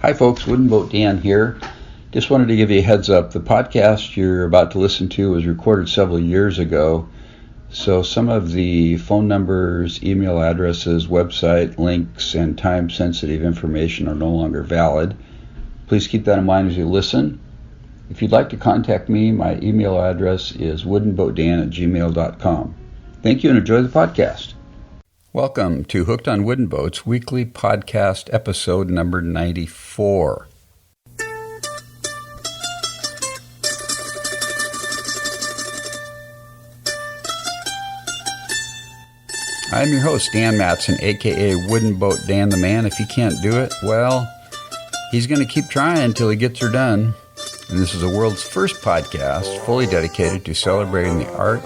Hi folks, WoodenBoat Dan here. Just wanted to give you a heads up. The podcast you're about to listen to was recorded several years ago, so some of the phone numbers, email addresses, website links, and time-sensitive information are no longer valid. Please keep that in mind as you listen. If you'd like to contact me, my email address is woodenboatdan@gmail.com. Thank you and enjoy the podcast. Welcome to Hooked on Wooden Boats weekly podcast episode number 94. I'm your host, Dan Matson, aka WoodenBoat Dan the Man. If he can't do it, well, he's going to keep trying until he gets her done. And this is the world's first podcast fully dedicated to celebrating the art,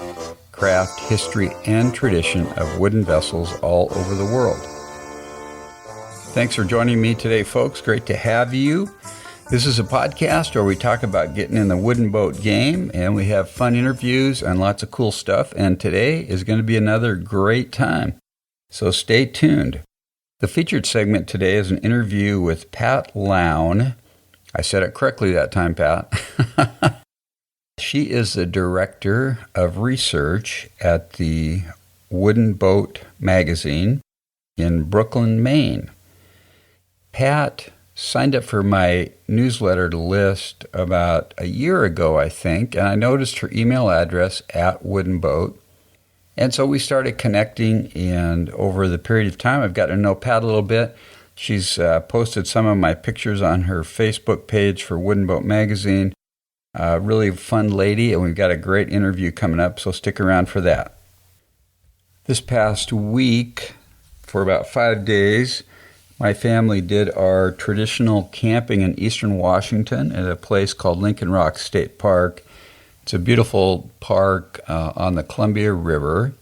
craft, history, and tradition of wooden vessels all over the world. Thanks for joining me today, folks. Great to have you. This is a podcast where we talk about getting in the wooden boat game, and we have fun interviews and lots of cool stuff, and today is going to be another great time. So stay tuned. The featured segment today is an interview with Pat Lown. I said it correctly that time, Pat. She is the director of research at the WoodenBoat magazine in Brooklyn, Maine. Pat signed up for my newsletter list about a year ago, I think, and I noticed her email address at WoodenBoat. And so we started connecting, and over the period of time, I've gotten to know Pat a little bit. She's posted some of my pictures on her Facebook page for WoodenBoat magazine. Really fun lady, and we've got a great interview coming up, so stick around for that. This past week, for about 5 days, my family did our traditional camping in eastern Washington at a place called Lincoln Rock State Park. It's a beautiful park on the Columbia River.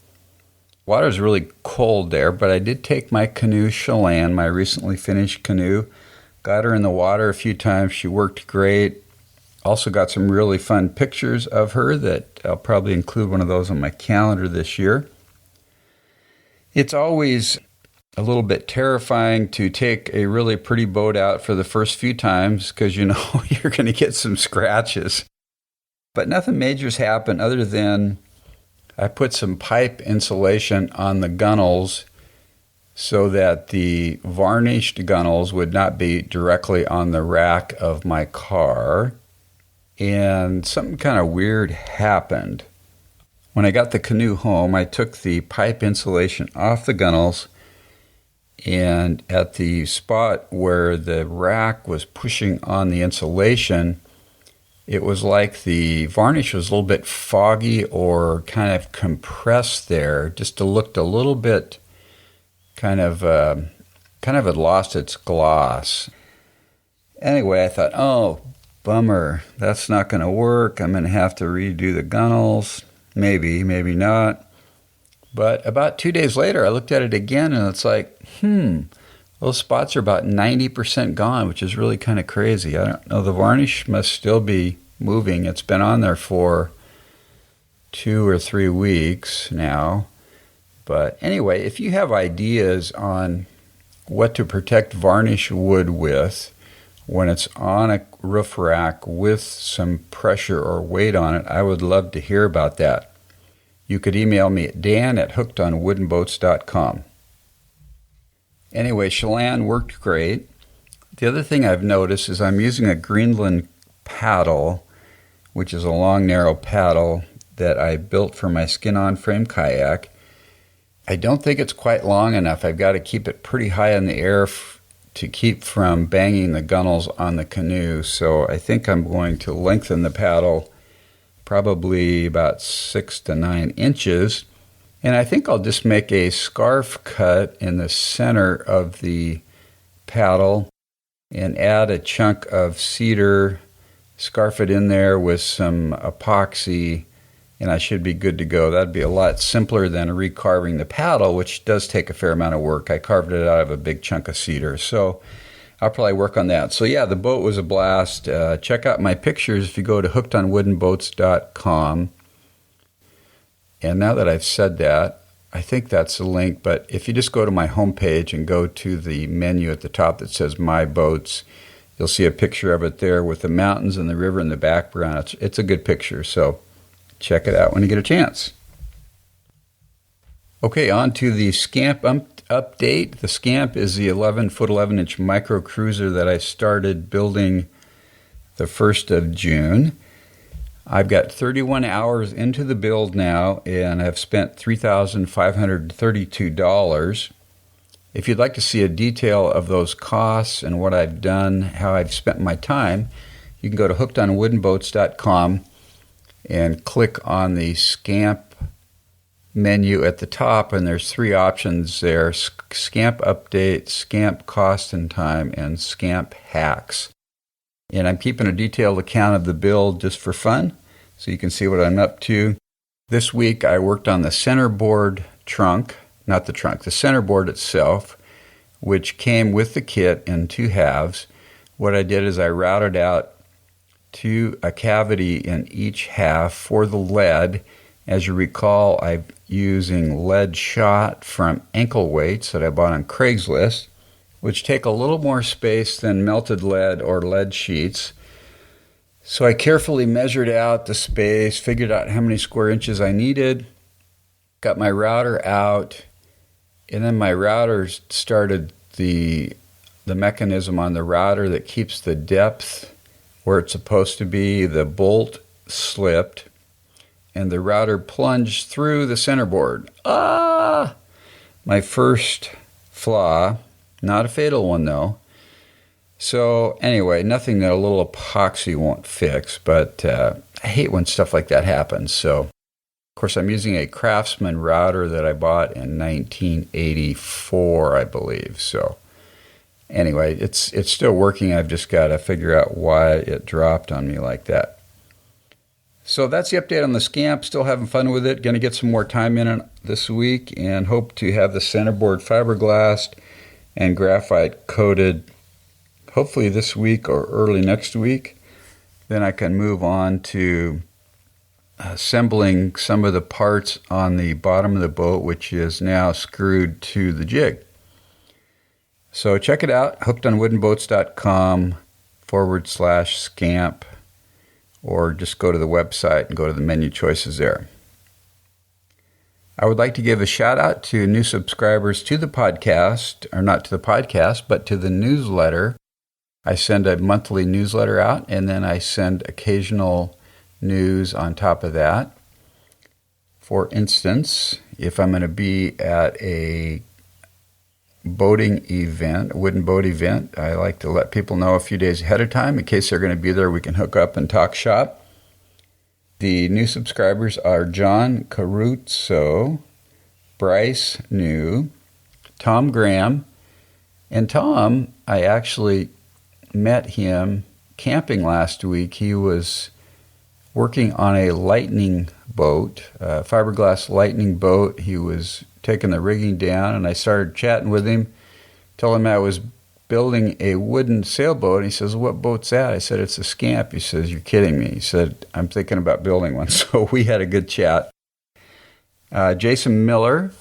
Water's really cold there, but I did take my canoe, Chelan, my recently finished canoe. Got her in the water a few times. She worked great. Also got some really fun pictures of her that I'll probably include one of those on my calendar this year. It's always a little bit terrifying to take a really pretty boat out for the first few times because you know you're going to get some scratches. But nothing major's happened other than I put some pipe insulation on the gunnels so that the varnished gunnels would not be directly on the rack of my car. And something kind of weird happened. When I got the canoe home, I took the pipe insulation off the gunnels, and at the spot where the rack was pushing on the insulation, it was like the varnish was a little bit foggy or kind of compressed there. Just looked a little bit kind of had lost its gloss. Anyway, I thought, oh, bummer, that's not going to work. I'm going to have to redo the gunnels. Maybe, maybe not. But about 2 days later, I looked at it again, and it's like, those spots are about 90% gone, which is really kind of crazy. I don't know, the varnish must still be moving. It's been on there for 2 or 3 weeks now. But anyway, if you have ideas on what to protect varnish wood with, when it's on a roof rack with some pressure or weight on it, I would love to hear about that. You could email me at dan@hookedonwoodenboats.com. Anyway, Chelan worked great. The other thing I've noticed is I'm using a Greenland paddle, which is a long, narrow paddle that I built for my skin-on frame kayak. I don't think it's quite long enough. I've got to keep it pretty high in the air to keep from banging the gunnels on the canoe. So I think I'm going to lengthen the paddle probably about 6 to 9 inches. And I think I'll just make a scarf cut in the center of the paddle and add a chunk of cedar, scarf it in there with some epoxy, and I should be good to go. That'd be a lot simpler than recarving the paddle, which does take a fair amount of work. I carved it out of a big chunk of cedar, so I'll probably work on that. So yeah, the boat was a blast. Check out my pictures if you go to hookedonwoodenboats.com. And now that I've said that, I think that's the link, but if you just go to my homepage and go to the menu at the top that says My Boats, You'll see a picture of it there with the mountains and the river in the background. It's a good picture, so check it out when you get a chance. Okay, on to the Scamp update. The Scamp is the 11-foot 11-inch micro cruiser that I started building the 1st of June. I've got 31 hours into the build now, and I've spent $3,532. If you'd like to see a detail of those costs and what I've done, how I've spent my time, you can go to hookedonwoodenboats.com and click on the Scamp menu at the top, and there's 3 options there: Scamp Update, Scamp Cost and Time, and Scamp Hacks. And I'm keeping a detailed account of the build just for fun, so you can see what I'm up to. This week I worked on the centerboard trunk, not the trunk, the centerboard itself, which came with the kit in 2 halves. What I did is I routed out a cavity in each half for the lead. As you recall, I'm using lead shot from ankle weights that I bought on Craigslist, which take a little more space than melted lead or lead sheets. So I carefully measured out the space, figured out how many square inches I needed, got my router out, and then my router started the mechanism on the router that keeps the depth where it's supposed to be. The bolt slipped, and the router plunged through the centerboard. My first flaw, not a fatal one though. So anyway, nothing that a little epoxy won't fix, but I hate when stuff like that happens. So, of course, I'm using a Craftsman router that I bought in 1984, I believe. So anyway, it's still working. I've just got to figure out why it dropped on me like that. So that's the update on the Scamp. Still having fun with it. Going to get some more time in it this week, and hope to have the centerboard fiberglassed and graphite coated hopefully this week or early next week. Then I can move on to assembling some of the parts on the bottom of the boat, which is now screwed to the jig. So check it out, hookedonwoodenboats.com/Scamp, or just go to the website and go to the menu choices there. I would like to give a shout out to new subscribers to the podcast, or not to the podcast, but to the newsletter. I send a monthly newsletter out, and then I send occasional news on top of that. For instance, if I'm going to be at a boating event, a wooden boat event, I like to let people know a few days ahead of time. In case they're going to be there, we can hook up and talk shop. The new subscribers are John Caruso, Bryce New, Tom Graham, and Tom, I actually met him camping last week. He was working on a lightning boat, a fiberglass lightning boat. He was taking the rigging down, and I started chatting with him, told him I was building a wooden sailboat, and he says, "What boat's that?" I said, "It's a Scamp." He says, "You're kidding me." He said, "I'm thinking about building one." So we had a good chat. Jason Miller,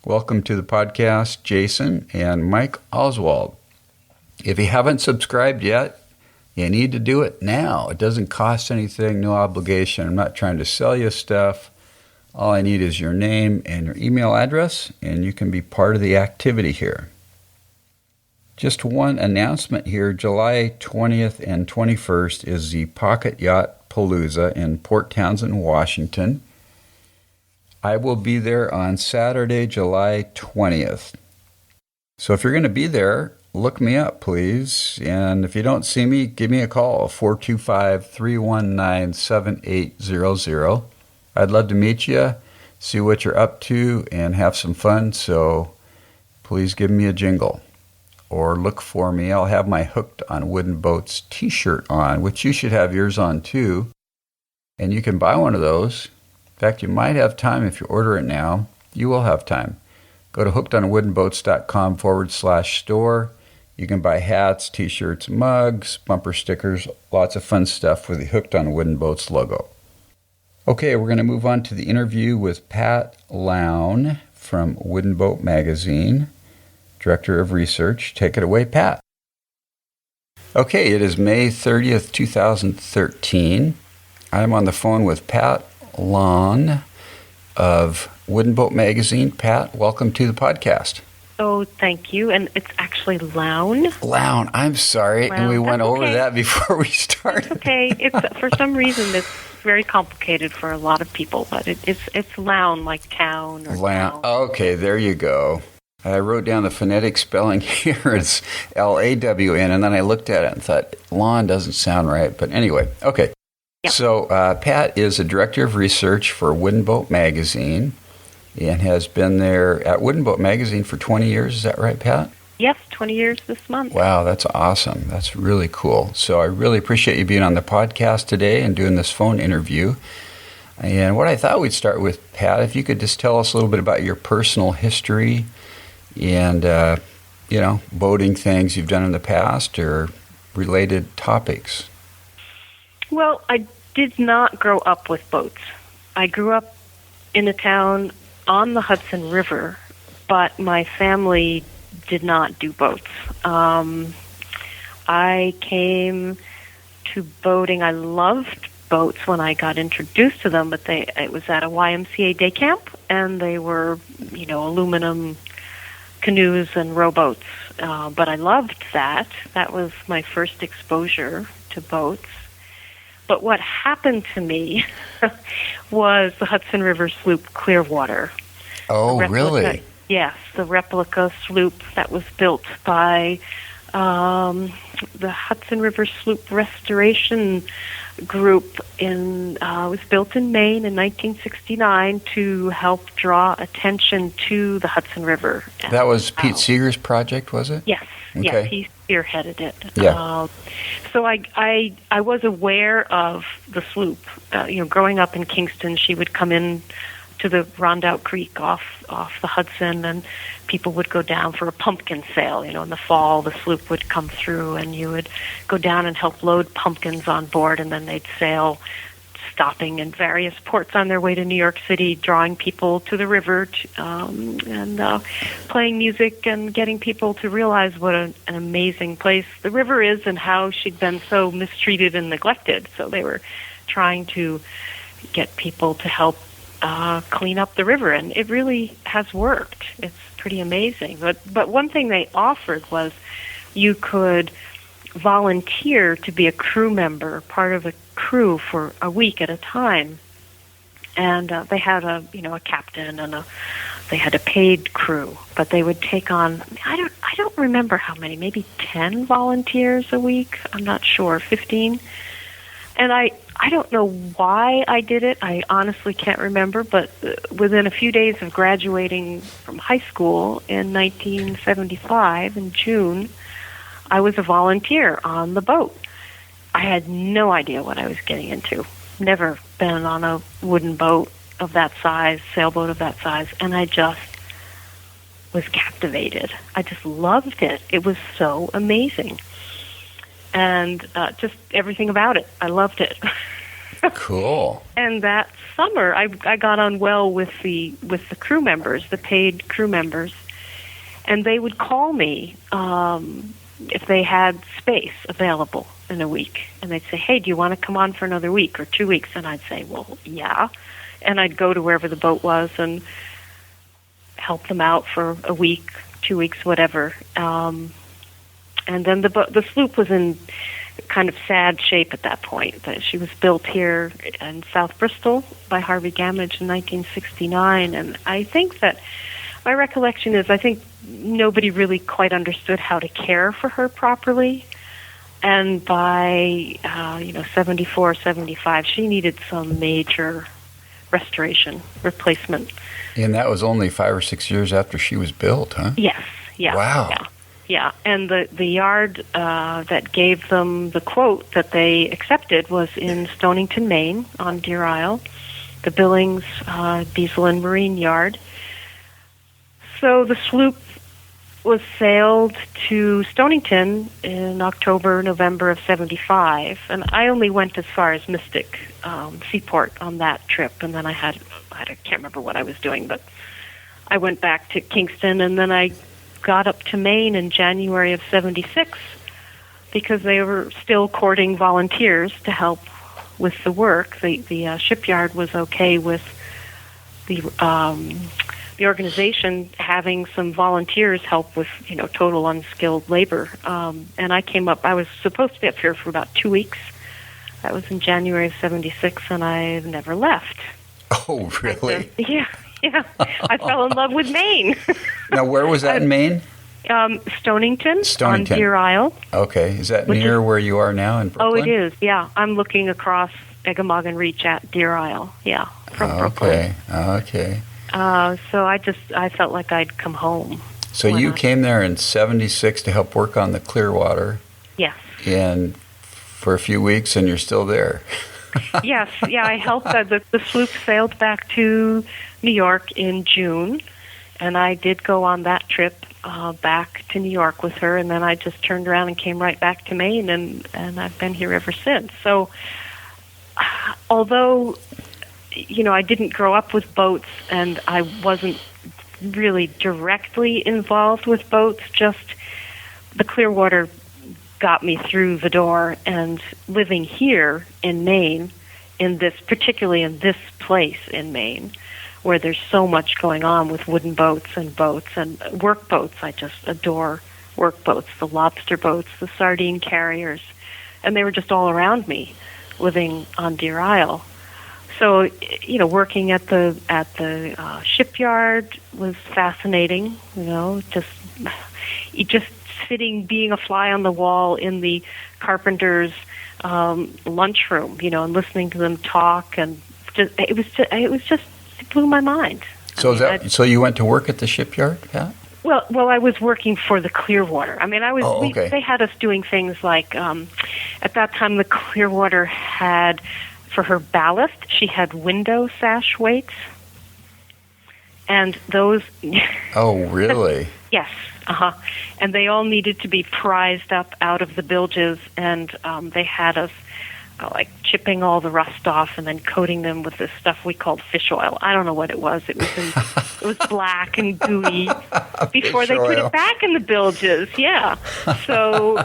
welcome to the podcast, Jason, and Mike Oswald. If you haven't subscribed yet, you need to do it now. It doesn't cost anything, no obligation. I'm not trying to sell you stuff. All I need is your name and your email address, and you can be part of the activity here. Just one announcement here. July 20th and 21st is the Pocket Yacht Palooza in Port Townsend, Washington. I will be there on Saturday, July 20th. So if you're going to be there, look me up, please. And if you don't see me, give me a call, 425-319-7800. I'd love to meet you, see what you're up to, and have some fun. So please give me a jingle or look for me. I'll have my Hooked on Wooden Boats t-shirt on, which you should have yours on too. And you can buy one of those. In fact, you might have time if you order it now. You will have time. Go to hookedonwoodenboats.com/store. You can buy hats, t-shirts, mugs, bumper stickers, lots of fun stuff with the Hooked on Wooden Boats logo. Okay, we're going to move on to the interview with Pat Lown from WoodenBoat Magazine, Director of Research. Take it away, Pat. Okay, it is May 30th, 2013. I'm on the phone with Pat Lown of WoodenBoat Magazine. Pat, welcome to the podcast. Oh, thank you. And it's actually Lown. Lown, I'm sorry. Lown. And we went That's over okay. that before we started. It's okay. It's for some reason it's very complicated for a lot of people, but it's Lown, like town or Lown. town. Okay, there you go. I wrote down the phonetic spelling here. It's L-A-W-N, and then I looked at it and thought, lawn doesn't sound right. But anyway, okay. Yep. So Pat is a director of research for WoodenBoat Magazine and has been there at WoodenBoat Magazine for 20 years. Is that right, Pat? Yes, 20 years this month. Wow, that's awesome. That's really cool. So I really appreciate you being on the podcast today and doing this phone interview. And what I thought we'd start with, Pat, if you could just tell us a little bit about your personal history and, boating things you've done in the past or related topics. Well, I did not grow up with boats. I grew up in a town on the Hudson River, but my family did not do boats. I came to boating. I loved boats when I got introduced to them, but it was at a YMCA day camp, and they were, aluminum canoes and rowboats. But I loved that. That was my first exposure to boats. But what happened to me was the Hudson River sloop Clearwater. Oh, really? Yes, the replica sloop that was built by the Hudson River Sloop Restoration Group. Was built in Maine in 1969 to help draw attention to the Hudson River. That was Pete Seeger's project, was it? Yes, okay. Yes, he spearheaded it. Yeah. So I was aware of the sloop. Growing up in Kingston, she would come in to the Rondout Creek off the Hudson, and people would go down for a pumpkin sale. In the fall, the sloop would come through, and you would go down and help load pumpkins on board, and then they'd sail, stopping in various ports on their way to New York City, drawing people to the river, and playing music and getting people to realize what an amazing place the river is and how she'd been so mistreated and neglected. So they were trying to get people to help clean up the river, and it really has worked. It's pretty amazing. But one thing they offered was you could volunteer to be a crew member, part of a crew for a week at a time, and they had a captain and they had a paid crew, but they would take on I don't remember how many, maybe 10 volunteers a week. I'm not sure, 15. And I don't know why I did it. I honestly can't remember, but within a few days of graduating from high school in 1975, in June, I was a volunteer on the boat. I had no idea what I was getting into. Never been on a wooden boat of that size, sailboat of that size, and I just was captivated. I just loved it. It was so amazing. And just everything about it. I loved it. Cool. And that summer, I got on well with the crew members, the paid crew members, and they would call me if they had space available in a week. And they'd say, hey, do you want to come on for another week or 2 weeks? And I'd say, well, yeah. And I'd go to wherever the boat was and help them out for a week, 2 weeks, whatever. And then the sloop was in kind of sad shape at that point. She was built here in South Bristol by Harvey Gamage in 1969, and I think that my recollection is I think nobody really quite understood how to care for her properly. And by 74, 75, she needed some major restoration, replacement. And that was only 5 or 6 years after she was built, huh? Yes. Yeah. Wow. Yeah. Yeah, and the yard that gave them the quote that they accepted was in Stonington, Maine, on Deer Isle, the Billings Diesel and Marine yard. So the sloop was sailed to Stonington in October, November of 75, and I only went as far as Mystic Seaport on that trip, and then I can't remember what I was doing, but I went back to Kingston, and then I got up to Maine in January of 76 because they were still courting volunteers to help with the work. The shipyard was okay with the organization having some volunteers help with, total unskilled labor. And I came up. I was supposed to be up here for about 2 weeks. That was in January of '76, and I never left. Oh, really? Yeah. I fell in love with Maine. Now, where was that in Maine? Stonington on Deer Isle. Okay. Is that near where you are now in Brooklyn? Oh, it is, yeah. I'm looking across Eggemoggin Reach at Deer Isle, from Brooklyn. Okay. So I felt like I'd come home. So you came there in '76 to help work on the Clearwater. Yes. And for a few weeks, and you're still there. Yes, I helped. The sloop sailed back to New York in June, and I did go on that trip back to New York with her, and then I just turned around and came right back to Maine, and I've been here ever since. So although, I didn't grow up with boats, and I wasn't really directly involved with boats, just the Clearwater got me through the door, and living here in Maine, particularly in this place in Maine, where there's so much going on with wooden boats and work boats. I just adore work boats, the lobster boats, the sardine carriers, and they were just all around me, living on Deer Isle. So, working at the shipyard was fascinating. Just sitting, being a fly on the wall in the carpenter's lunchroom, and listening to them talk, and it blew my mind. So you went to work at the shipyard, Pat? Well, I was working for the Clearwater. I mean, they had us doing things like, at that time, the Clearwater had, for her ballast, she had window sash weights, and those. Oh, really? Yes. And they all needed to be prized up out of the bilges, and they had us chipping all the rust off and then coating them with this stuff we called fish oil. I don't know what it was. It was black and gooey before they put it back in the bilges. Yeah. So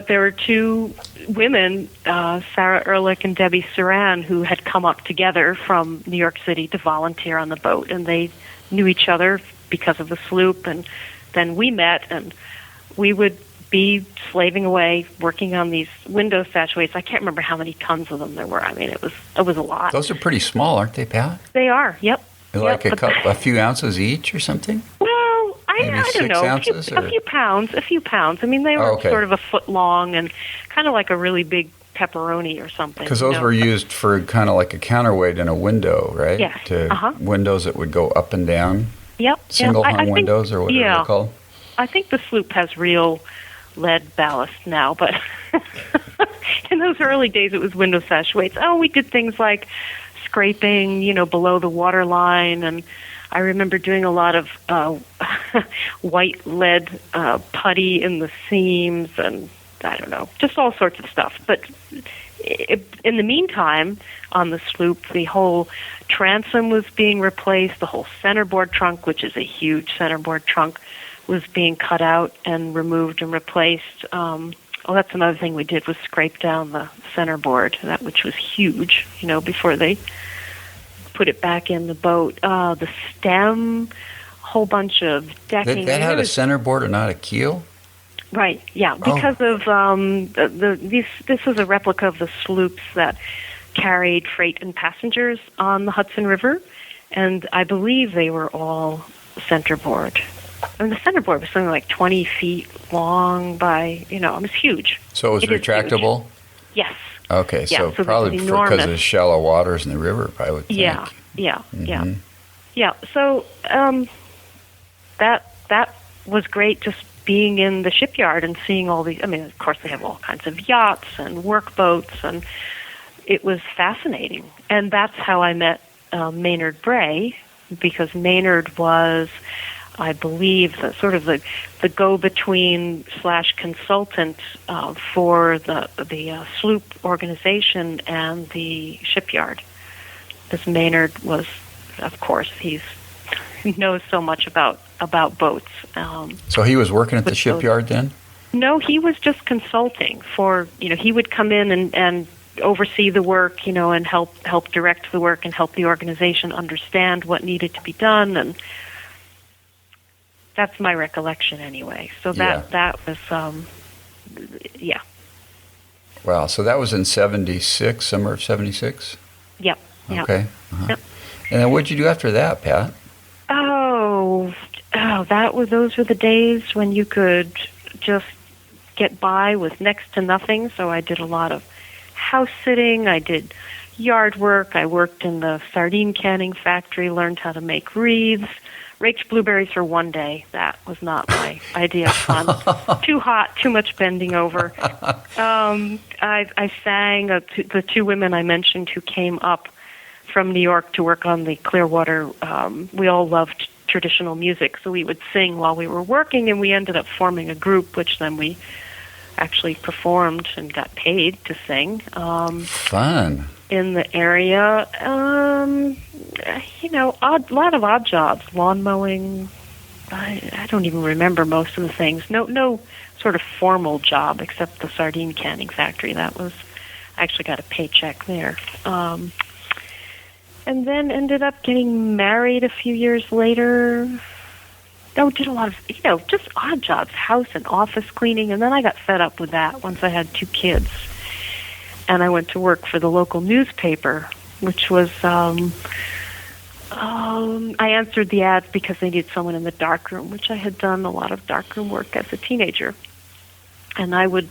there were two women, Sarah Ehrlich and Debbie Saran, who had come up together from New York City to volunteer on the boat, and they knew each other because of the sloop, and then we met, and we would be slaving away working on these window sash weights. I can't remember how many tons of them there were. I mean, it was a lot. Those are pretty small, aren't they, Pat? They are. Yep. Like a few ounces each or something? Well, I don't know. Ounces, a few pounds. I mean, they were sort of a foot long and kind of like a really big pepperoni or something. Because those were used for kind of like a counterweight in a window, right? Yes. To windows that would go up and down. Yep. Single-hung windows or whatever they're called. I think the sloop has real lead ballast now, but in those early days it was window sash weights. Oh, we did things like scraping, below the water line, and I remember doing a lot of white lead putty in the seams, and I don't know, just all sorts of stuff. But in the meantime, on the sloop, the whole transom was being replaced, the whole centerboard trunk, which is a huge centerboard trunk, was being cut out and removed and replaced. That's another thing we did, was scrape down the centerboard, which was huge, before they put it back in the boat. The stem, a whole bunch of decking. That had a centerboard and not a keel? Right, yeah, because of this was a replica of the sloops that carried freight and passengers on the Hudson River, and I believe they were all centerboard. I mean, the centerboard was something like 20 feet long by, it was huge. So it was retractable? Yes. Okay, so probably because of the shallow waters in the river, I would think. Yeah. Yeah, so that was great, just being in the shipyard and seeing all these. I mean, of course, they have all kinds of yachts and work boats, and it was fascinating. And that's how I met Maynard Bray, because Maynard was, I believe, the go-between / consultant for the sloop organization and the shipyard. This Maynard was, of course, he knows so much about boats. So he was working at the shipyard then? No, he was just consulting for, he would come in and oversee the work, and help direct the work and help the organization understand what needed to be done, and that's my recollection anyway. So that was, yeah. Wow, so that was in 76, summer of 76? Yep. Okay. Uh-huh. Yep. And then what'd you do after that, Pat? Those were the days when you could just get by with next to nothing. So I did a lot of house sitting. I did yard work. I worked in the sardine canning factory, learned how to make wreaths, raked blueberries for one day. That was not my idea of fun. Too hot, too much bending over. I sang. The two women I mentioned who came up from New York to work on the Clearwater, we all loved traditional music, so we would sing while we were working, and we ended up forming a group, which then we actually performed and got paid to sing. Fun. In the area, a lot of odd jobs, lawn mowing. I don't even remember most of the things. No sort of formal job except the sardine canning factory. I actually got a paycheck there. And then ended up getting married a few years later. Did a lot of, just odd jobs, house and office cleaning, and then I got fed up with that once I had 2 kids. And I went to work for the local newspaper, which was, I answered the ads because they needed someone in the darkroom, which I had done a lot of darkroom work as a teenager. And I would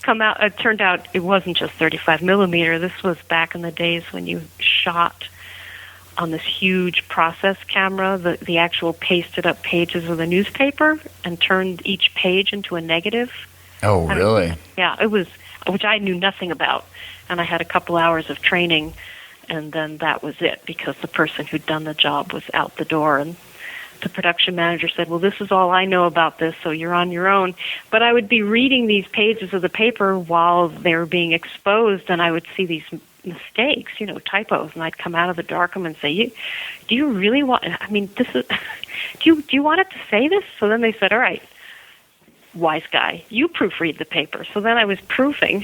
come out, it turned out it wasn't just 35 millimeter. This was back in the days when you shot on this huge process camera, the actual pasted up pages of the newspaper and turned each page into a negative. Oh, really? Yeah, it was, which I knew nothing about. And I had a couple hours of training, and then that was it, because the person who'd done the job was out the door, and the production manager said, well, this is all I know about this, so you're on your own. But I would be reading these pages of the paper while they were being exposed, and I would see these mistakes, typos, and I'd come out of the darkroom and say, do you really want, this is, do you want it to say this? So then they said, all right, wise guy, you proofread the paper. So then I was proofing,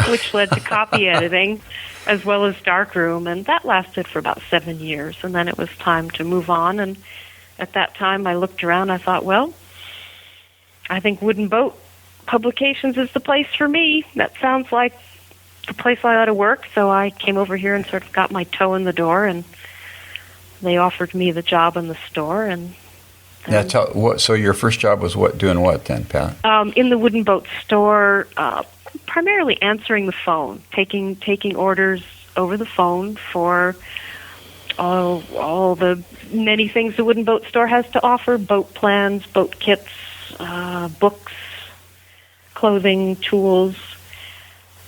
which led to copy editing as well as darkroom, and that lasted for about 7 years, and then it was time to move on. And at that time, I looked around, I thought, well, I think WoodenBoat Publications is the place for me. That sounds like the place I ought to work. So I came over here and sort of got my toe in the door, and they offered me the job in the store. And that's how. So your first job was doing what then, Pat? In the WoodenBoat store, primarily answering the phone, taking orders over the phone for all the many things the WoodenBoat store has to offer: boat plans, boat kits, books, clothing, tools,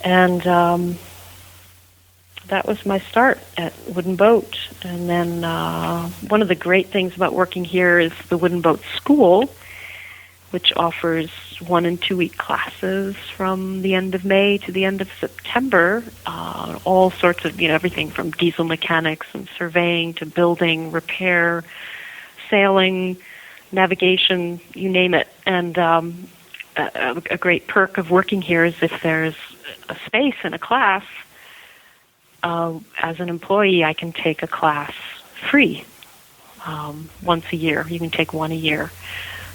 and that was my start at WoodenBoat. And then one of the great things about working here is the WoodenBoat School, which offers 1- and 2-week classes from the end of May to the end of September, all sorts of, everything from diesel mechanics and surveying to building, repair, sailing, navigation, you name it. And a great perk of working here is if there's a space in a class, as an employee, I can take a class free once a year. You can take one a year.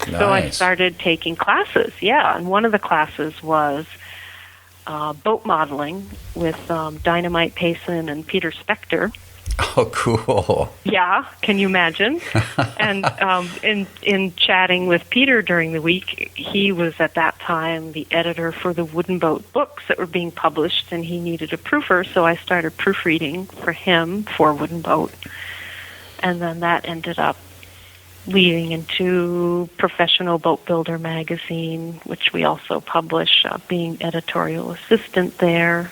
Nice. So I started taking classes, and one of the classes was boat modeling with Dynamite Payson and Peter Spector. Oh, cool. Yeah, can you imagine? And in chatting with Peter during the week, he was at that time the editor for the WoodenBoat books that were being published, and he needed a proofer, so I started proofreading for him for WoodenBoat. And then that ended up leading into Professional Boat Builder magazine, which we also publish, being editorial assistant there.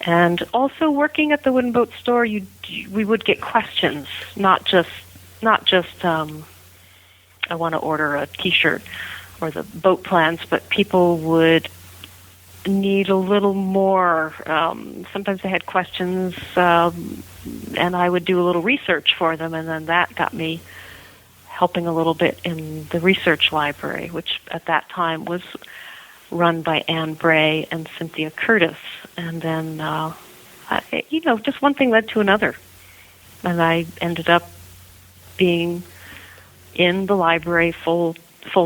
And also working at the WoodenBoat store, we would get questions, not just I want to order a T-shirt or the boat plans, but people would need a little more. Sometimes they had questions, and I would do a little research for them, and then that got me helping a little bit in the research library, which at that time was run by Ann Bray and Cynthia Curtis. And then, just one thing led to another. And I ended up being in the library full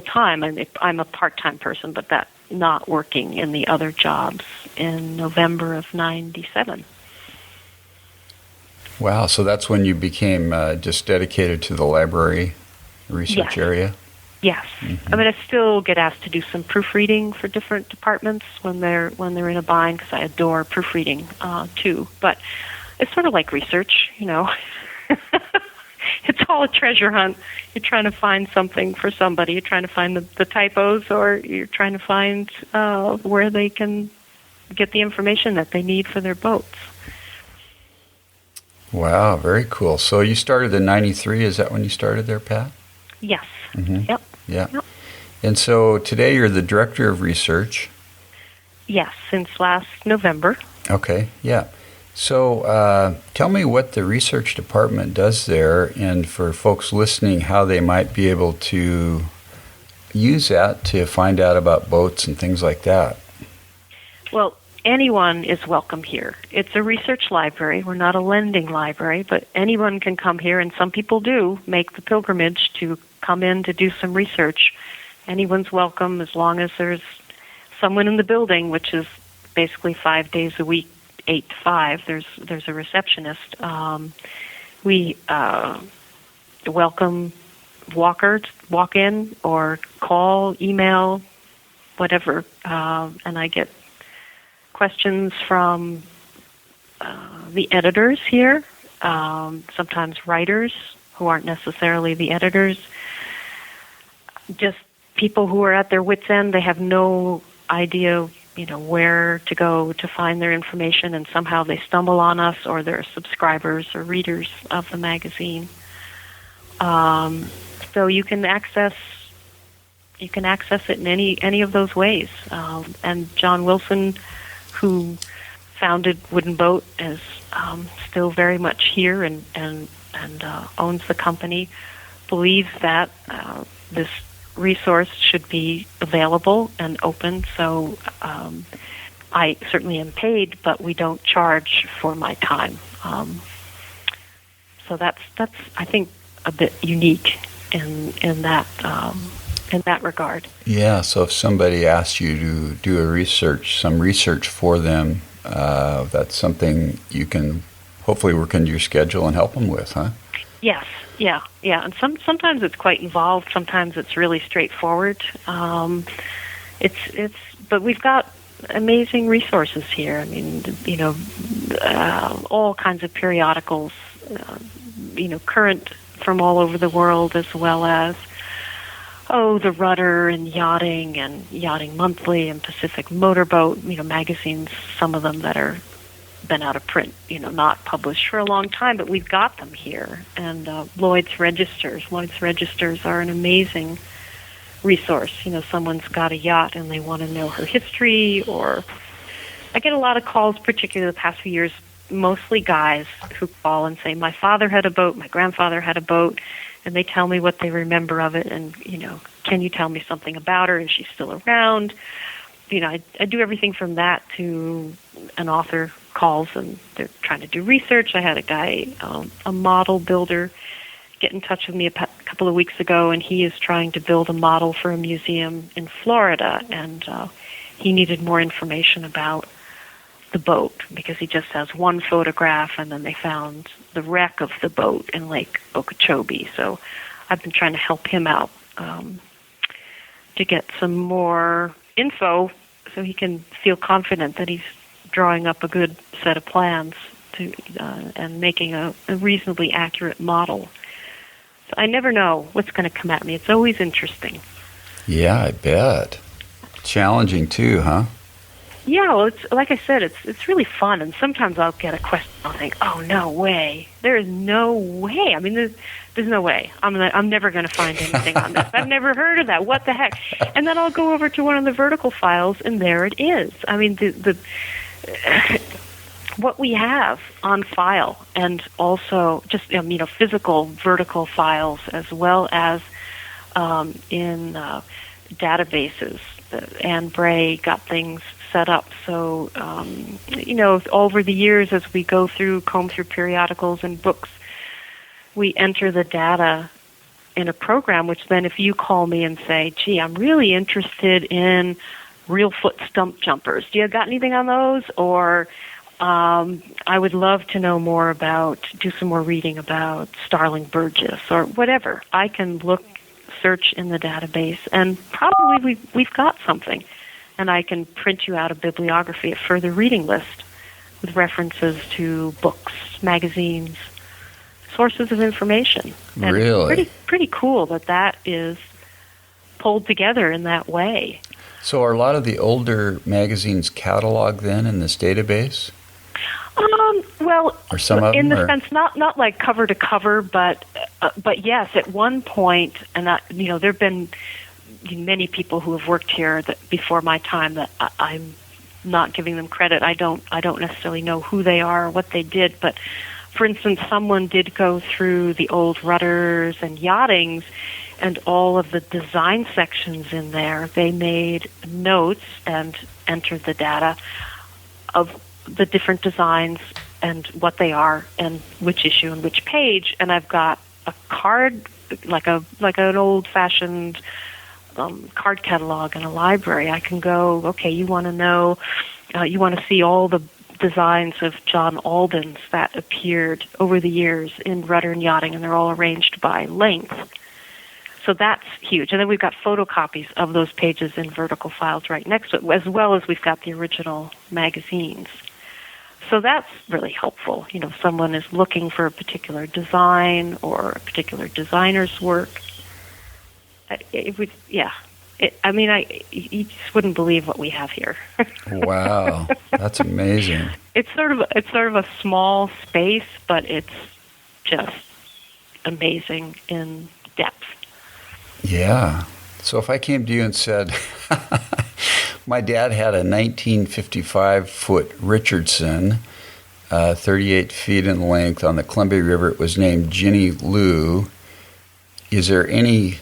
time. And I'm a part-time person, but that not working in the other jobs in November of '97. Wow, so that's when you became just dedicated to the library research area? Yes. Mm-hmm. I mean, I still get asked to do some proofreading for different departments when they're in a bind, because I adore proofreading too. But it's sort of like research, It's all a treasure hunt. You're trying to find something for somebody. You're trying to find the typos, or you're trying to find where they can get the information that they need for their boats. Wow, very cool. So you started in '93. Is that when you started there, Pat? Yes. Mm-hmm. Yep. Yeah. Yep. And so today you're the director of research. Yes, since last November. Okay, yeah. So tell me what the research department does there, and for folks listening, how they might be able to use that to find out about boats and things like that. Well, anyone is welcome here. It's a research library. We're not a lending library, but anyone can come here, and some people do make the pilgrimage to come in to do some research. Anyone's welcome as long as there's someone in the building, which is basically 5 days a week, 8 to 5. There's a receptionist. We welcome walkers, walk in or call, email, whatever, and I get questions from the editors here, sometimes writers who aren't necessarily the editors, just people who are at their wits' end. They have no idea, where to go to find their information, and somehow they stumble on us, or they're subscribers or readers of the magazine. So you can access it in any of those ways. And John Wilson, who founded WoodenBoat, is still very much here and owns the company, believes that this resource should be available and open. So I certainly am paid, but we don't charge for my time. So that's I think a bit unique in that regard. Yeah. So if somebody asks you to do some research for them, that's something you can hopefully work into your schedule and help them with, huh? Yes. Yeah. And sometimes it's quite involved. Sometimes it's really straightforward. But we've got amazing resources here. I mean, all kinds of periodicals, current from all over the world, as well as the Rudder and Yachting Monthly and Pacific Motorboat, magazines, some of them that are been out of print, not published for a long time, but we've got them here. And Lloyd's Registers. Lloyd's Registers are an amazing resource. Someone's got a yacht and they want to know her history, or I get a lot of calls, particularly the past few years, mostly guys who call and say, my father had a boat, my grandfather had a boat, and they tell me what they remember of it, and, can you tell me something about her? Is she still around? I do everything from that to an author calls and they're trying to do research. I had a guy, a model builder, get in touch with me a couple of weeks ago, and he is trying to build a model for a museum in Florida, and he needed more information about the boat because he just has one photograph, and then they found the wreck of the boat in Lake Okeechobee. So I've been trying to help him out to get some more info so he can feel confident that he's drawing up a good set of plans to and making a reasonably accurate model. So I never know what's going to come at me. It's always interesting. Yeah, I bet. Challenging too, huh? Yeah, well, it's like I said, it's really fun, and sometimes I'll get a question. I'll think, "Oh, no way! There is no way! I mean, there's no way. I'm never going to find anything on this. I've never heard of that. What the heck?" And then I'll go over to one of the vertical files, and there it is. I mean, what we have on file, and also just physical vertical files, as well as in databases. Anne Bray got things set up so over the years, as we comb through periodicals and books, we enter the data in a program, which then if you call me and say, gee, I'm really interested in real foot stump jumpers, do you got anything on those? Or I would love to know more do some more reading about starling Burgess or whatever. I can search in the database, and probably we've got something. And I can print you out a bibliography, a further reading list with references to books, magazines, sources of information. And really? It's pretty cool that is pulled together in that way. So are a lot of the older magazines cataloged then in this database? Well, or some of in them, the sense, not like cover to cover, but yes, at one point, and there have been many people who have worked here before my time that I'm not giving them credit. I don't necessarily know who they are or what they did, but for instance, someone did go through the old rudders and yachtings, and all of the design sections in there. They made notes and entered the data of the different designs and what they are and which issue and which page. And I've got a card, like an old-fashioned card catalog in a library. I can go, okay, you want to see all the designs of John Alden's that appeared over the years in rudder and yachting, and they're all arranged by length. So that's huge. And then we've got photocopies of those pages in vertical files right next to it, as well as we've got the original magazines. So that's really helpful. If someone is looking for a particular design or a particular designer's work, you just wouldn't believe what we have here. Wow, that's amazing. It's sort of a small space, but it's just amazing in depth. Yeah. So if I came to you and said, my dad had a 1955-foot Richardson, 38 feet in length on the Columbia River. It was named Ginny Lou. Is there any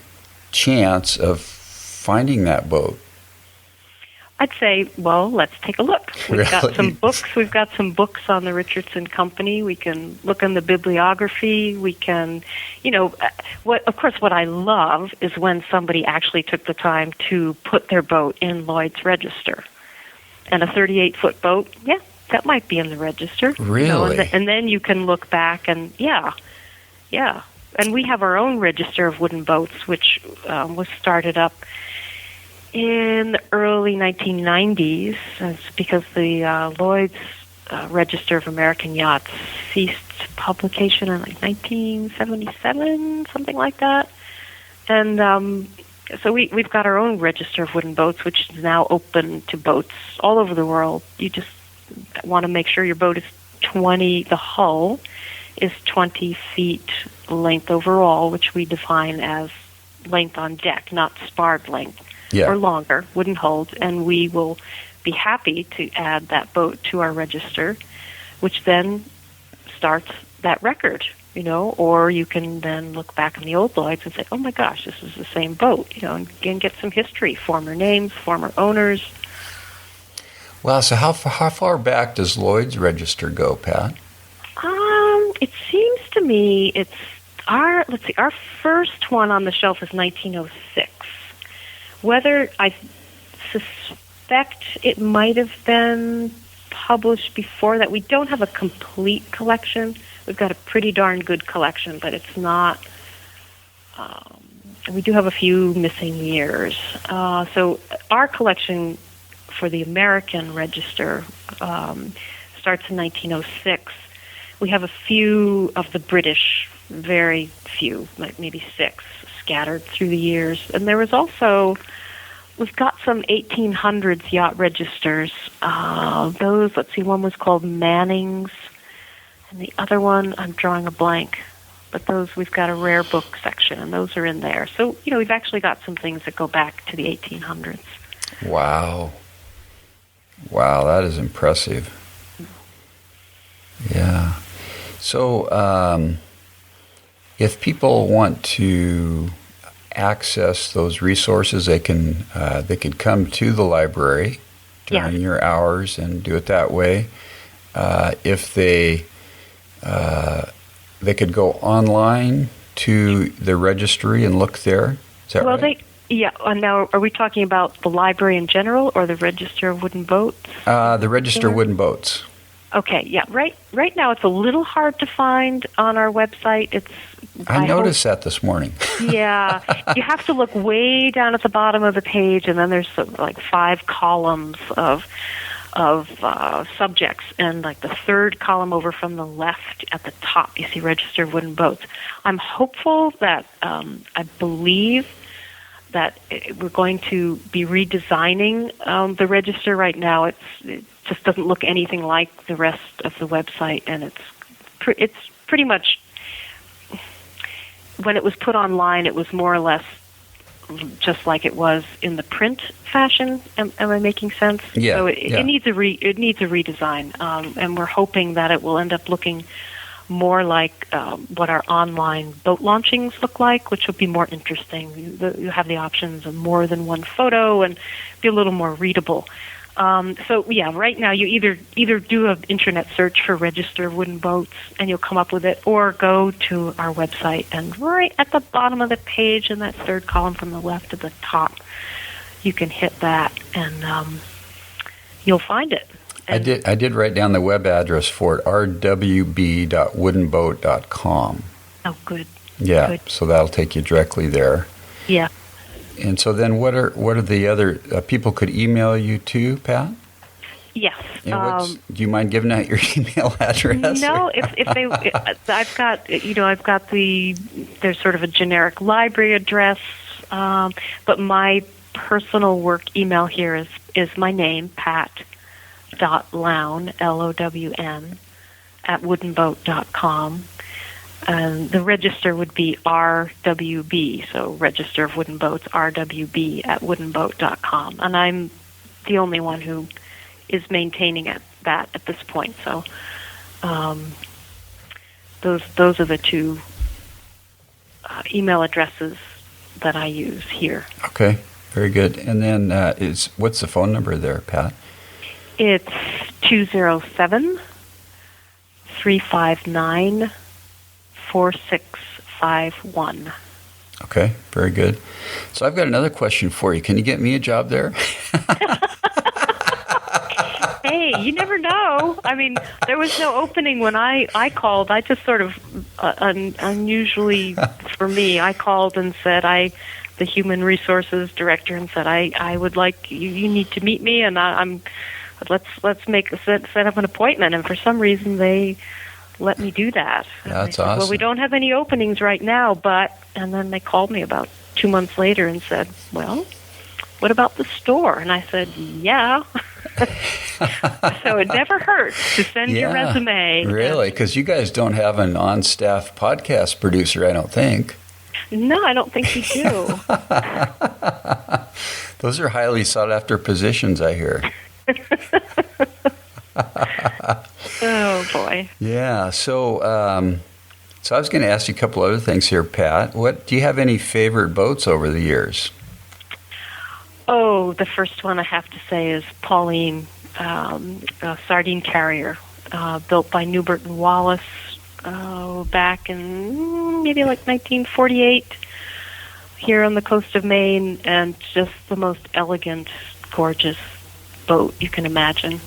chance of finding that boat? I'd say, well, let's take a look. We've Really? got some books. We've got some books on the Richardson Company. We can look in the bibliography. We can, what I love is when somebody actually took the time to put their boat in Lloyd's register. And a 38-foot boat, yeah, that might be in the register. Really? And then you can look back and, yeah. And we have our own register of wooden boats, which was started up in the early 1990s. It's because the Lloyd's Register of American Yachts ceased publication in 1977, something like that. And so we've got our own register of wooden boats, which is now open to boats all over the world. You just want to make sure your boat is the hull is 20 feet length overall, which we define as length on deck, not sparred length. Yeah. Or longer, wouldn't hold, and we will be happy to add that boat to our register, which then starts that record, or you can then look back in the old Lloyds and say, oh my gosh, this is the same boat, and get some history, former names, former owners. Wow, so how far back does Lloyd's register go, Pat? It seems to me our first one on the shelf is 1906. Whether I suspect it might have been published before that. We don't have a complete collection. We've got a pretty darn good collection, but it's not. We do have a few missing years. So our collection for the American Register starts in 1906. We have a few of the British, very few, like maybe 6, scattered through the years. And there was also, we've got some 1800s yacht registers. Those, one was called Manning's, and the other one, I'm drawing a blank. But those, we've got a rare book section, and those are in there. So, we've actually got some things that go back to the 1800s. Wow. Wow, that is impressive. Yeah. So, if people want to access those resources, they could come to the library during your hours and do it that way. If they could go online to the registry and look there. Is that right? Now, are we talking about the library in general or the Register of Wooden Boats? The Register of Wooden Boats. Okay, yeah. Right now, it's a little hard to find on our website. I noticed that this morning. Yeah, you have to look way down at the bottom of the page, and then there's like 5 columns of subjects, and like the third column over from the left at the top, you see Register of Wooden Boats. I'm hopeful that I believe that we're going to be redesigning the register. Right now, it just doesn't look anything like the rest of the website, and it's pretty much, when it was put online, it was more or less just like it was in the print fashion. Am I making sense? Yeah. So it needs a redesign, and we're hoping that it will end up looking more like what our online boat launchings look like, which will be more interesting. You have the options of more than one photo and be a little more readable. Right now you either do an internet search for Register of Wooden Boats and you'll come up with it, or go to our website, and right at the bottom of the page in that third column from the left to the top, you can hit that and you'll find it. I did write down the web address for it, rwb.woodenboat.com. Oh, good. Yeah, good. So that'll take you directly there. Yeah. And so then what are the other people could email you to, Pat? Yes. And do you mind giving out your email address? No, if they, I've got there's sort of a generic library address, but my personal work email here is my name, Pat.Lown, Lown, at woodenboat.com. And the register would be RWB, so Register of Wooden Boats, RWB at woodenboat.com. And I'm the only one who is maintaining that at this point. So those are the 2 email addresses that I use here. Okay, very good. And then what's the phone number there, Pat? It's 207-359-4651. Okay, very good. So I've got another question for you. Can you get me a job there? Hey, you never know. I mean, there was no opening when I called. I just sort of, unusually for me, I called and said, the human resources director, and said, I would like, you need to meet me, and let's set up an appointment. And for some reason, they let me do that. That's awesome. Awesome. Well, we don't have any openings right now, and then they called me about 2 months later and said, well, what about the store? And I said, yeah. So it never hurts to send your resume. Really? Because you guys don't have an on-staff podcast producer, I don't think. No, I don't think you do. Those are highly sought-after positions, I hear. Oh, boy. Yeah, so I was going to ask you a couple other things here, Pat. Do you have any favorite boats over the years? Oh, the first one I have to say is Pauline, a sardine carrier, built by Newbert and Wallace back in maybe like 1948 here on the coast of Maine, and just the most elegant, gorgeous boat you can imagine.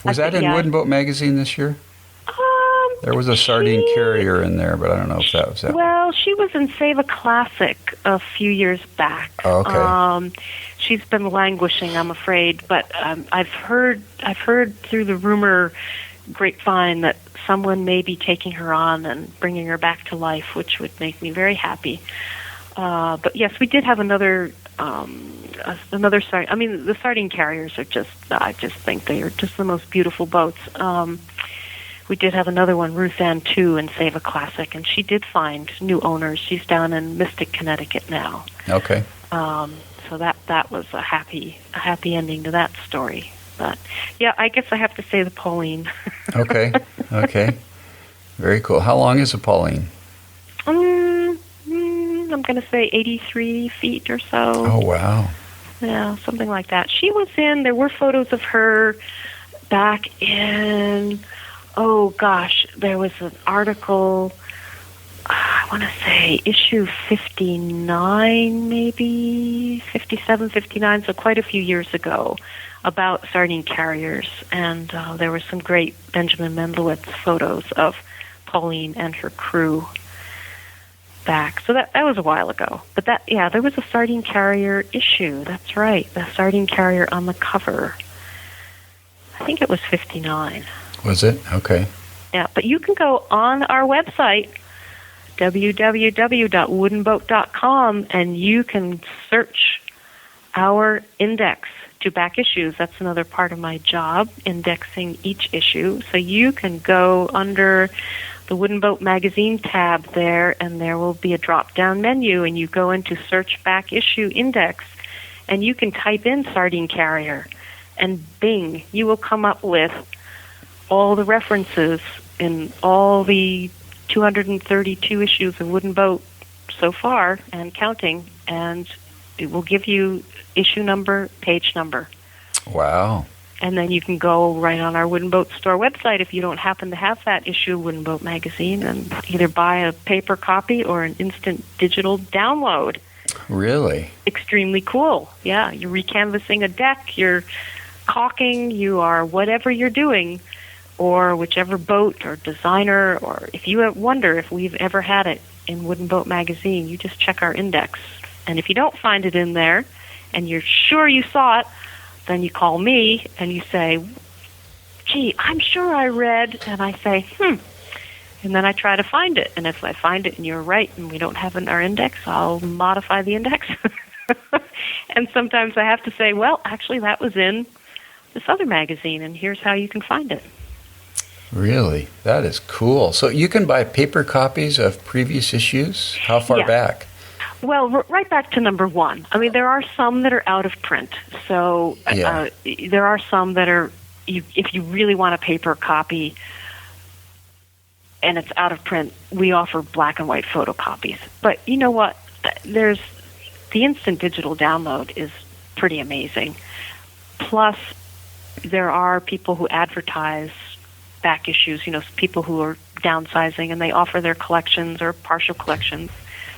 Was that in Wooden Boat Magazine this year? There was a sardine carrier in there, but I don't know if that was that. Well, she was in Save a Classic a few years back. Oh, okay. She's been languishing, I'm afraid, but I've heard through the rumor grapevine that someone may be taking her on and bringing her back to life, which would make me very happy. But yes, we did have another sardine. I mean, the sardine carriers are I just think they are just the most beautiful boats. We did have another one, Ruth Ann 2, in Save a Classic, and she did find new owners. She's down in Mystic, Connecticut now. Okay. So that was a happy ending to that story. But yeah, I guess I have to say the Pauline. Okay. Okay. Very cool. How long is a Pauline? I'm going to say 83 feet or so. Oh, wow. Yeah, something like that. There were photos of her back in, there was an article, I want to say issue 59, maybe 57, 59, so quite a few years ago, about sardine carriers. And there were some great Benjamin Mendelowitz photos of Pauline and her crew back. So that was a while ago. But there was a sardine carrier issue. That's right. The sardine carrier on the cover. I think it was 59. Was it? Okay. Yeah, but you can go on our website, www.woodenboat.com, and you can search our index to back issues. That's another part of my job, indexing each issue. So you can go under the Wooden Boat Magazine tab there, and there will be a drop-down menu, and you go into Search Back Issue Index, and you can type in sardine carrier, and bing, you will come up with all the references in all the 232 issues of Wooden Boat so far, and counting, and it will give you issue number, page number. Wow. And then you can go right on our Wooden Boat store website if you don't happen to have that issue of Wooden Boat magazine, and either buy a paper copy or an instant digital download. Really? Extremely cool. Yeah, you're recanvassing a deck, you're caulking, you are whatever you're doing, or whichever boat or designer, or if you wonder if we've ever had it in Wooden Boat magazine, you just check our index. And if you don't find it in there, and you're sure you saw it, then you call me and you say, gee, I'm sure I read, and I say, and then I try to find it. And if I find it and you're right and we don't have it in our index, I'll modify the index. And sometimes I have to say, well, actually that was in this other magazine, and here's how you can find it. Really? That is cool. So you can buy paper copies of previous issues? How far back? Well, right back to number one. I mean, there are some that are out of print. So there are some that are, if you really want a paper copy and it's out of print, we offer black and white photocopies. But you know what? The instant digital download is pretty amazing. Plus, there are people who advertise back issues, people who are downsizing, and they offer their collections or partial collections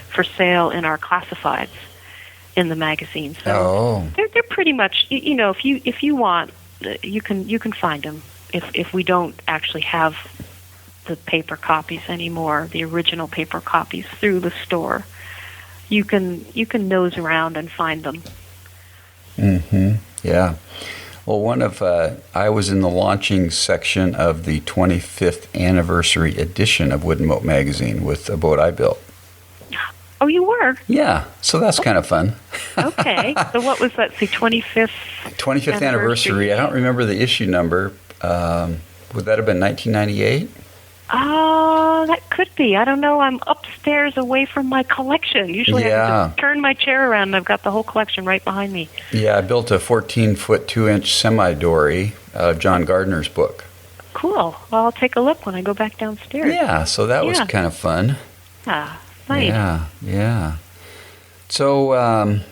for sale in our classifieds in the magazine. So they're pretty much, if you want, you can find them. If we don't actually have the paper copies anymore, the original paper copies through the store, you can nose around and find them. Mm-hmm. Yeah. Well, I was in the launching section of the 25th anniversary edition of Wooden Boat magazine with a boat I built. Oh, you were? Yeah, so that's kind of fun. Okay, so what was that? See, 25th 25th anniversary. I don't remember the issue number. Would that have been 1998? That could be. I don't know. I'm upstairs away from my collection. Usually I can just turn my chair around and I've got the whole collection right behind me. Yeah, I built a 14-foot, 2-inch semi-dory out of John Gardner's book. Cool. Well, I'll take a look when I go back downstairs. Yeah, so that was kind of fun. Nice. Yeah. So,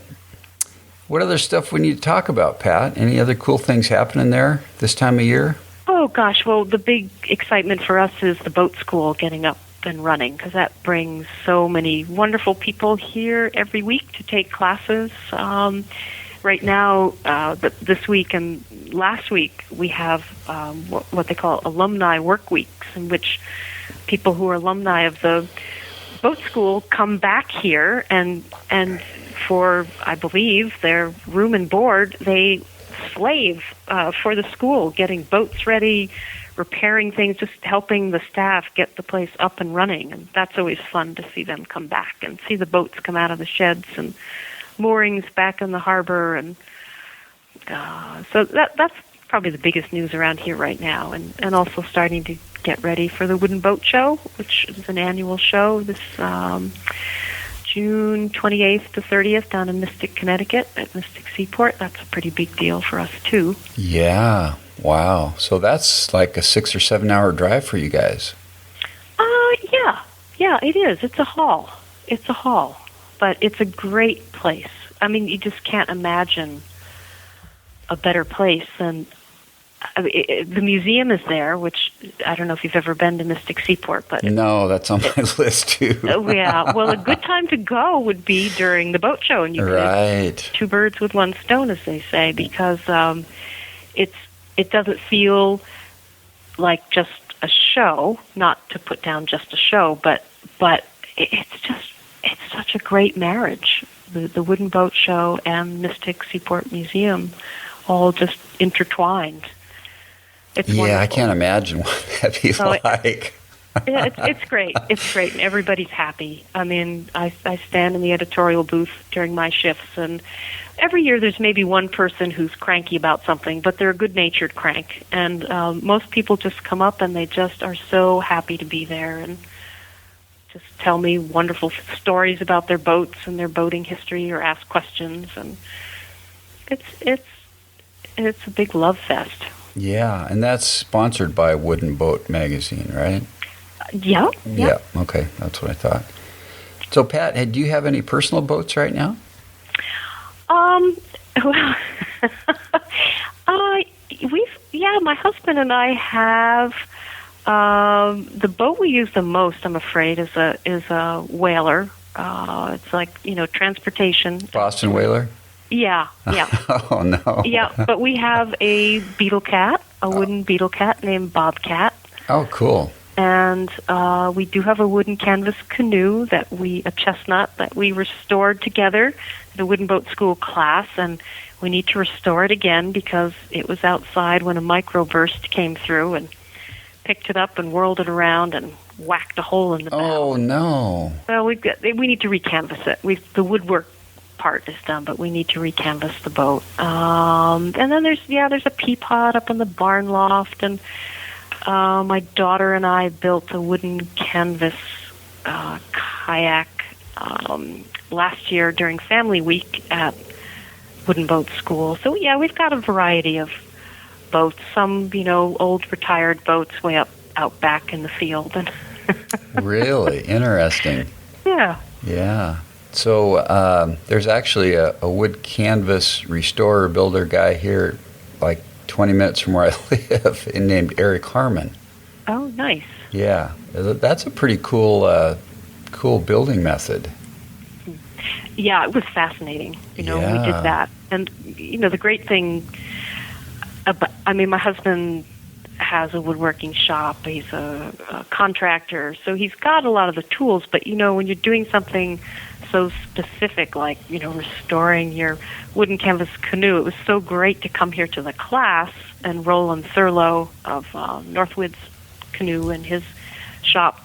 what other stuff we need to talk about, Pat? Any other cool things happening there this time of year? Oh, gosh. Well, the big excitement for us is the boat school getting up and running, because that brings so many wonderful people here every week to take classes. Right now, this week and last week, we have what they call alumni work weeks, in which people who are alumni of the boat school come back here, and for, I believe, their room and board, they slave for the school, getting boats ready, repairing things, just helping the staff get the place up and running. And that's always fun to see them come back and see the boats come out of the sheds and moorings back in the harbor. And so that's probably the biggest news around here right now. And also starting to get ready for the Wooden Boat Show, which is an annual show this June 28th to 30th down in Mystic, Connecticut at Mystic Seaport. That's a pretty big deal for us, too. Yeah. Wow. So that's like a 6 or 7 hour drive for you guys. Yeah, it is. It's a haul. But it's a great place. I mean, you just can't imagine a better place than the museum is there, which I don't know if you've ever been to Mystic Seaport, but no, that's on my list too. Yeah, well, a good time to go would be during the boat show, and you could two birds with one stone, as they say, because it doesn't feel like just a show. Not to put down just a show, but it's such a great marriage. The Wooden Boat Show and Mystic Seaport Museum all just intertwined. It's wonderful. I can't imagine what that'd be like. It's great. It's great, and everybody's happy. I mean, I stand in the editorial booth during my shifts, and every year there's maybe one person who's cranky about something, but they're a good-natured crank. And most people just come up, and they just are so happy to be there, and just tell me wonderful stories about their boats and their boating history, or ask questions, and it's a big love fest. Yeah, and that's sponsored by Wooden Boat Magazine, right? Yeah. Okay, that's what I thought. So, Pat, do you have any personal boats right now? Well, my husband and I have the boat we use the most, I'm afraid, is a whaler. It's like, transportation. Boston whaler? Yeah. Oh, no. Yeah, but we have a beetle cat, a wooden beetle cat named Bobcat. Oh, cool. And we do have a wooden canvas canoe a chestnut that we restored together at a wooden boat school class, and we need to restore it again because it was outside when a microburst came through and picked it up and whirled it around and whacked a hole in the bow. Oh, no. Well, we need to recanvas it. The woodwork part is done, but we need to recanvas the boat. And then there's a pea pod up in the barn loft, and my daughter and I built a wooden canvas kayak last year during Family Week at Wooden Boat School. So, we've got a variety of boats. Some, old retired boats way out back in the field. Really? Interesting. Yeah. Yeah. So there's actually a wood canvas restorer builder guy here, like 20 minutes from where I live, named Eric Harmon. Oh, nice. Yeah, that's a pretty cool building method. Yeah, it was fascinating. We did that. And, the great thing, my husband has a woodworking shop. He's a contractor, so he's got a lot of the tools. But, when you're doing something so specific, like, restoring your wooden canvas canoe, it was so great to come here to the class, and Roland Thurlow of Northwood's Canoe and his shop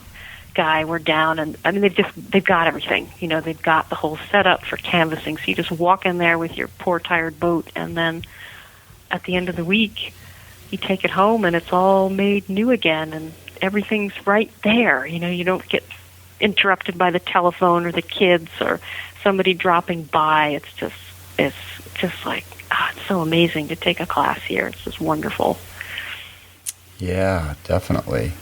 guy were down, and they've got everything. They've got the whole setup for canvassing, so you just walk in there with your poor tired boat, and then at the end of the week you take it home and it's all made new again, and everything's right there. You don't get interrupted by the telephone or the kids or somebody dropping by. It's just like, it's so amazing to take a class here. It's just wonderful. Yeah, definitely.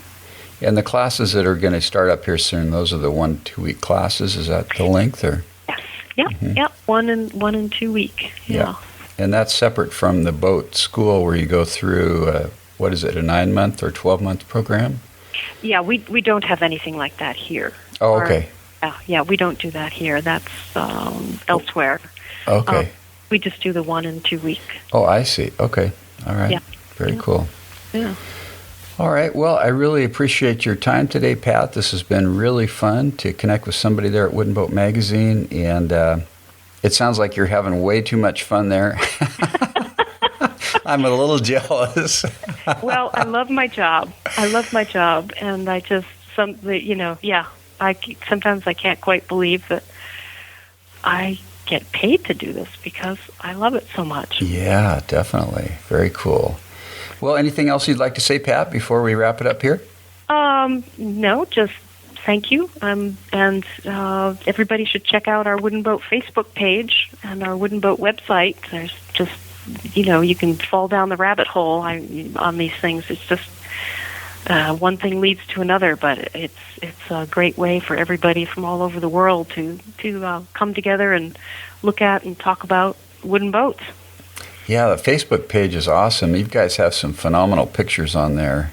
And the classes that are going to start up here soon, those are the 1-2 week classes. Is that the length, or? Yes. Yep. Mm-hmm. Yep. 1 and 2 week. Yeah. And that's separate from the boat school where you go through, what is it, a 9-month or 12-month program? Yeah, we don't have anything like that here. Oh, okay. We don't do that here. That's elsewhere. Okay. We just do the 1 and 2 week. Oh, I see. Okay. All right. Yeah. Very cool. Yeah. All right. Well, I really appreciate your time today, Pat. This has been really fun to connect with somebody there at Wooden Boat Magazine, and it sounds like you're having way too much fun there. I'm a little jealous. Well, I love my job, and I just sometimes I can't quite believe that I get paid to do this because I love it so much. Yeah, definitely. Very cool. Well, anything else you'd like to say, Pat, before we wrap it up here? No, just thank you. And everybody should check out our Wooden Boat Facebook page and our Wooden Boat website. There's just you can fall down the rabbit hole on these things. It's just one thing leads to another, but it's a great way for everybody from all over the world to come together and look at and talk about wooden boats. Yeah, the Facebook page is awesome. You guys have some phenomenal pictures on there.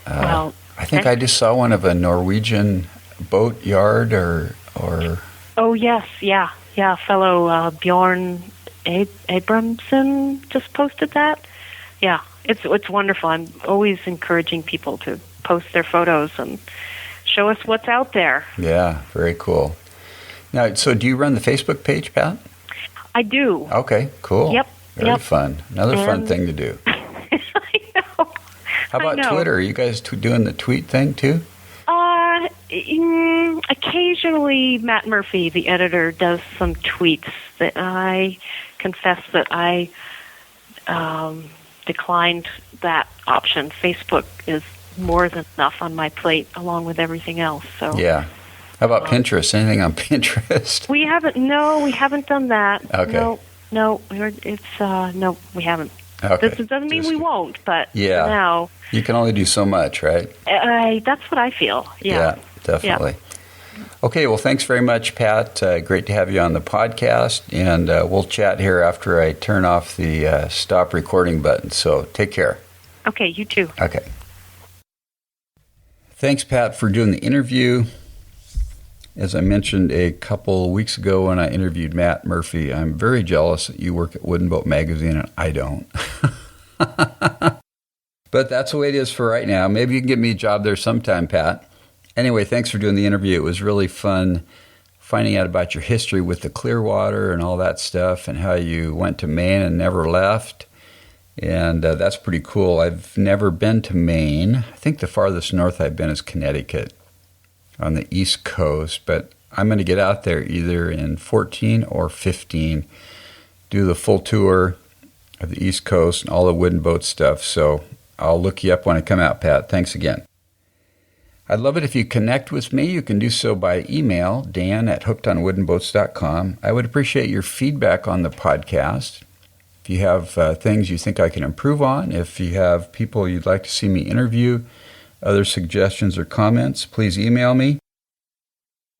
Well, I think I just saw one of a Norwegian boat yard or. Oh yes, yeah. Fellow Bjorn Abramson just posted that. Yeah, it's wonderful. I'm always encouraging people to post their photos and show us what's out there. Yeah, very cool. Now, so do you run the Facebook page, Pat? I do. Okay, cool. Yep. Very fun. Another fun thing to do. I know. How about Twitter? Are you guys doing the tweet thing too? Occasionally, Matt Murphy, the editor, does some tweets. That I confess that I declined that option. Facebook is more than enough on my plate, along with everything else. So yeah. How about Pinterest? Anything on Pinterest? We haven't done that. Okay. No, we haven't. Okay. This doesn't mean we won't, but yeah. now You can only do so much, right? That's what I feel. Yeah, definitely. Yeah. Okay, well, thanks very much, Pat. Great to have you on the podcast, and we'll chat here after I turn off the stop recording button. So take care. Okay, you too. Okay. Thanks, Pat, for doing the interview. As I mentioned a couple weeks ago when I interviewed Matt Murphy, I'm very jealous that you work at Wooden Boat Magazine and I don't. But that's the way it is for right now. Maybe you can get me a job there sometime, Pat. Anyway, thanks for doing the interview. It was really fun finding out about your history with the Clearwater and all that stuff and how you went to Maine and never left. And that's pretty cool. I've never been to Maine. I think the farthest north I've been is Connecticut on the East Coast, but I'm going to get out there either in 14 or 15, do the full tour of the East Coast and all the wooden boat stuff. So I'll look you up when I come out, Pat. Thanks again. I'd love it if you connect with me. You can do so by email, dan@hookedonwoodenboats.com. I would appreciate your feedback on the podcast. If you have things you think I can improve on, if you have people you'd like to see me interview, other suggestions or comments, please email me.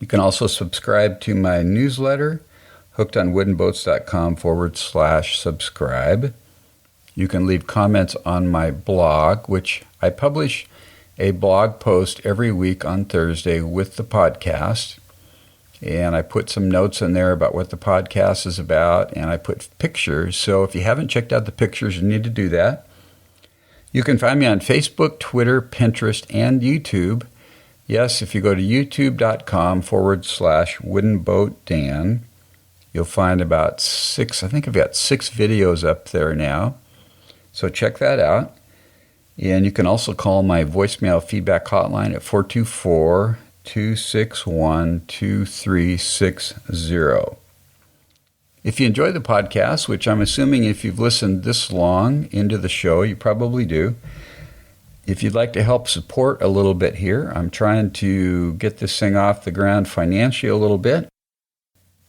You can also subscribe to my newsletter, hookedonwoodenboats.com/subscribe. You can leave comments on my blog, which I publish a blog post every week on Thursday with the podcast. And I put some notes in there about what the podcast is about, and I put pictures. So if you haven't checked out the pictures, you need to do that. You can find me on Facebook, Twitter, Pinterest, and YouTube. Yes, if you go to youtube.com/woodenboatdan, you'll find about 6, I think I've got 6 videos up there now. So check that out. And you can also call my voicemail feedback hotline at 424-261-2360. If you enjoy the podcast, which I'm assuming if you've listened this long into the show, you probably do. If you'd like to help support a little bit here, I'm trying to get this thing off the ground financially a little bit.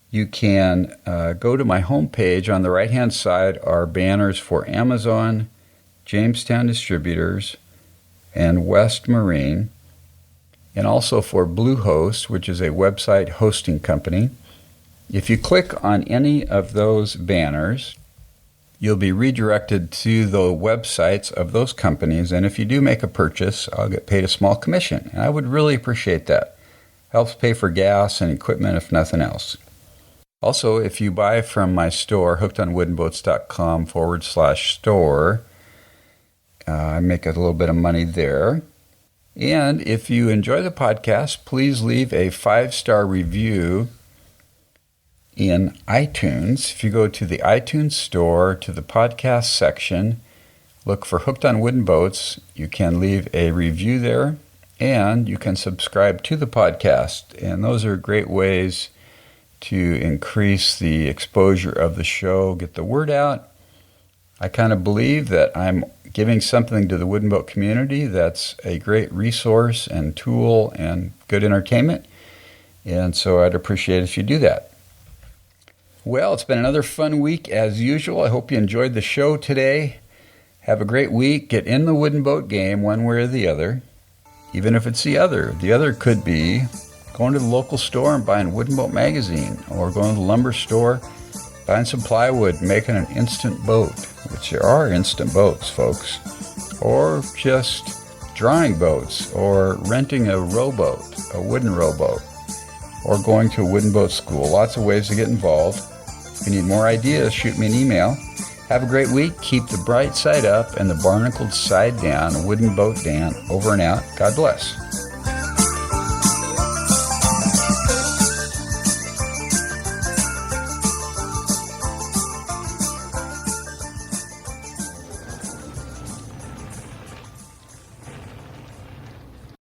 You can go to my homepage. On the right-hand side are banners for Amazon, Jamestown Distributors, and West Marine, and also for Bluehost, which is a website hosting company. If you click on any of those banners, you'll be redirected to the websites of those companies, and if you do make a purchase, I'll get paid a small commission, and I would really appreciate that. Helps pay for gas and equipment, if nothing else. Also, if you buy from my store, hookedonwoodenboats.com/store, I make a little bit of money there. And if you enjoy the podcast, please leave a 5-star review in iTunes. If you go to the iTunes store, to the podcast section, look for Hooked on Wooden Boats. You can leave a review there, and you can subscribe to the podcast. And those are great ways to increase the exposure of the show, get the word out. I kind of believe that I'm giving something to the wooden boat community that's a great resource and tool and good entertainment. And so I'd appreciate it if you do that. Well, it's been another fun week as usual. I hope you enjoyed the show today. Have a great week. Get in the wooden boat game one way or the other, even if it's the other. The other could be going to the local store and buying Wooden Boat magazine, or going to the lumber store, buying some plywood, making an instant boat, which there are instant boats, folks, or just drawing boats, or renting a rowboat, a wooden rowboat, or going to a wooden boat school. Lots of ways to get involved. If you need more ideas, shoot me an email. Have a great week. Keep the bright side up and the barnacled side down. Wooden Boat Dan, over and out. God bless.